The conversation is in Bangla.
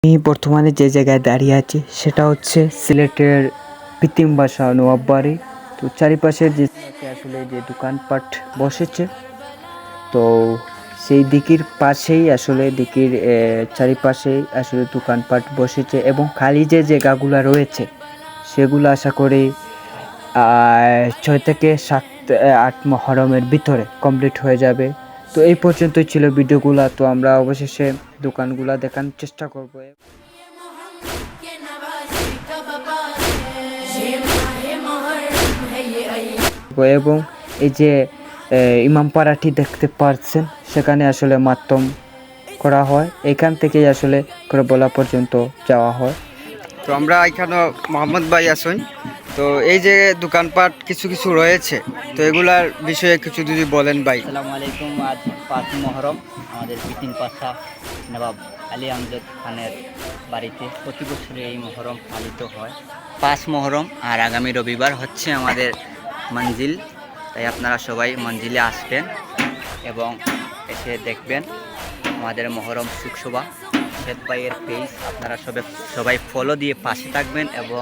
আমি বর্তমানে যে জায়গায় দাঁড়িয়ে আছি সেটা হচ্ছে সিলেটের কৃত্রিম ভাষা নোয়াববাড়ি। তো চারিপাশের যে আসলে যে দোকানপাট বসেছে, তো সেই দিকের পাশেই আসলে দিকের চারিপাশেই আসলে দোকানপাট বসেছে এবং খালি যে জায়গাগুলো রয়েছে সেগুলো আশা করি 6 থেকে 7 8 মহরমের ভিতরে কমপ্লিট হয়ে যাবে। তো এই পর্যন্তই ছিল ভিডিওগুলো। তো আমরা অবশেষে দোকানগুলো দেখানোর চেষ্টা করব এবং এই যে ইমামপাড়াটি দেখতে পাচ্ছেন, সেখানে আসলে মাতম করা হয়। এখান থেকেই আসলে করবলা পর্যন্ত যাওয়া হয়। তো আমরা এখানে মোহাম্মদ ভাই আসুন। তো এই যে দোকানপাট কিছু কিছু রয়েছে, তো এগুলার বিষয়ে কিছু যদি বলেন ভাই। আসসালামু আলাইকুম। আজ 5 মহরম আমাদের পিতিন পাশা নবাব আলী আমজদ খানের বাড়িতে প্রতি বছরে এই মহরম পালিত হয়। 5 মহরম আর আগামী রবিবার হচ্ছে আমাদের মঞ্জিল। তাই আপনারা সবাই মঞ্জিলে আসবেন এবং এসে দেখবেন আমাদের মহরম সুখশোভা। শেখ ভাইয়ের পেজ আপনারা সবাই ফলো দিয়ে পাশে থাকবেন এবং